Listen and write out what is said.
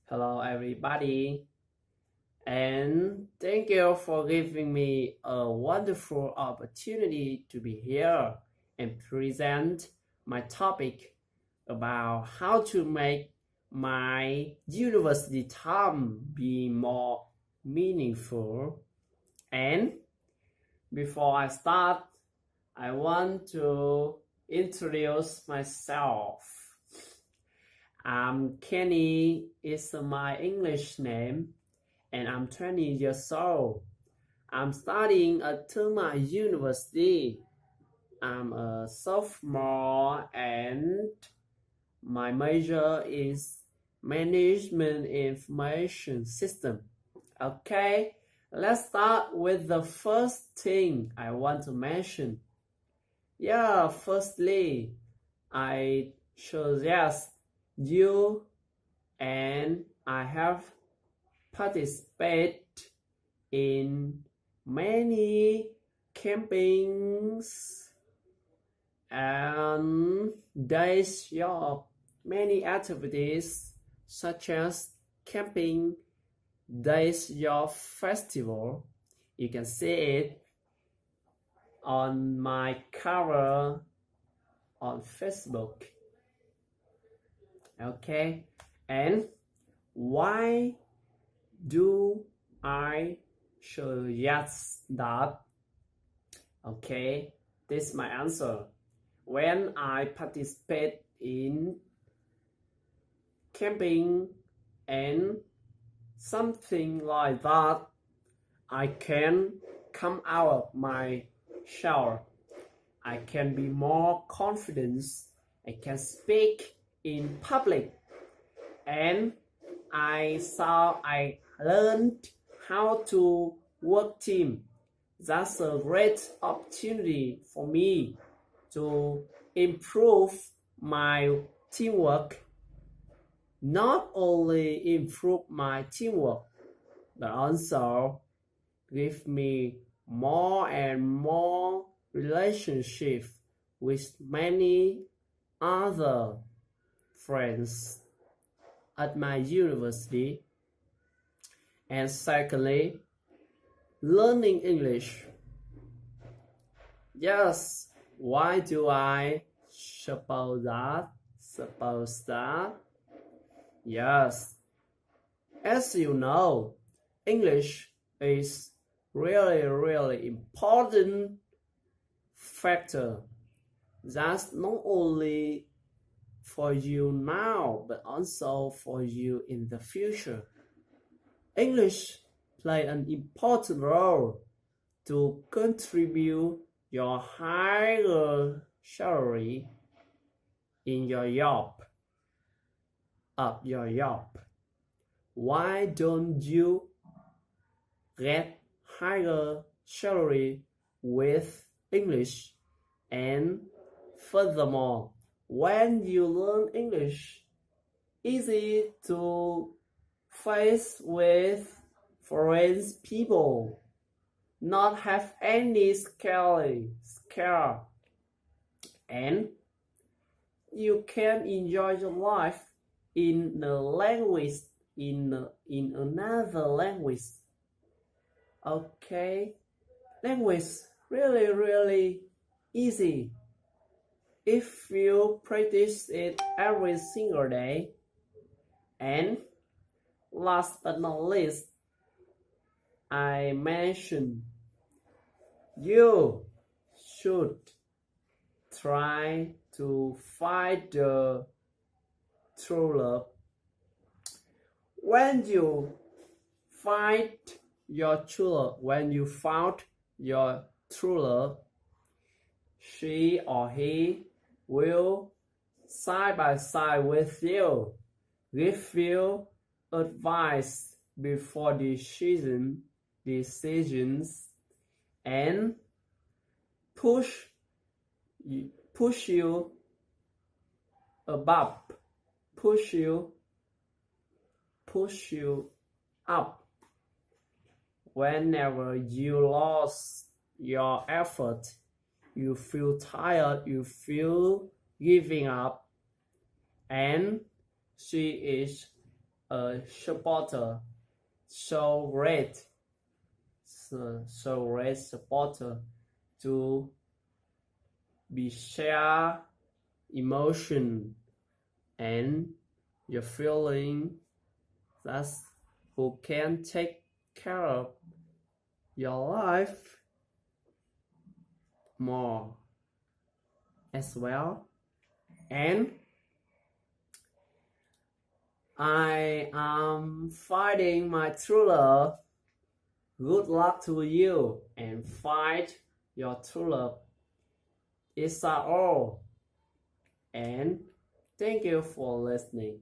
Hello, everybody, and thank you for giving me a wonderful opportunity to be here and present my topic about how to make my university time be more meaningful. And before I start, I want to introduce myself. Kenny is my English name, and I'm 20 years old. I'm studying at Tuma University. I'm a sophomore, and my major is Management Information System. Okay, let's start with the first thing I want to mention. Firstly, I suggest you and I have participated in many campings and days of many activities such as camping days of festival. You can see it on my cover on Facebook. Okay, and why do I suggest that? Okay, this is my answer. When I participate in camping and something like that, I can come out of my shower. I can be more confident. I can speak in public, and I learned how to work team. That's a great opportunity for me to improve my teamwork. Not only improve my teamwork, but also give me more and more relationship with many other friends at my university. And secondly, learning English. Yes, why do I suppose that? Yes, as you know, English is really important factor. That's not only for you now, but also for you in the future. English play an important role to contribute your higher salary in your job. Why don't you get higher salary with English? And furthermore, when you learn English, easy to face with foreign people, not have any scare, and you can enjoy your life in the language, in another language. Okay, language really easy if you practice it every single day. And last but not least, I mentioned you should try to find the true love. When you find your true love, when you found your true love, she or he will side by side with you, give you advice before decisions, and push you above, push you up whenever you lost your effort, you feel tired, you feel giving up, and she is a supporter, so great supporter to be share emotion and your feeling that who can take care of your life more as well. And I am finding my true love. Good luck to you and find your true love. It's all. And thank you for listening.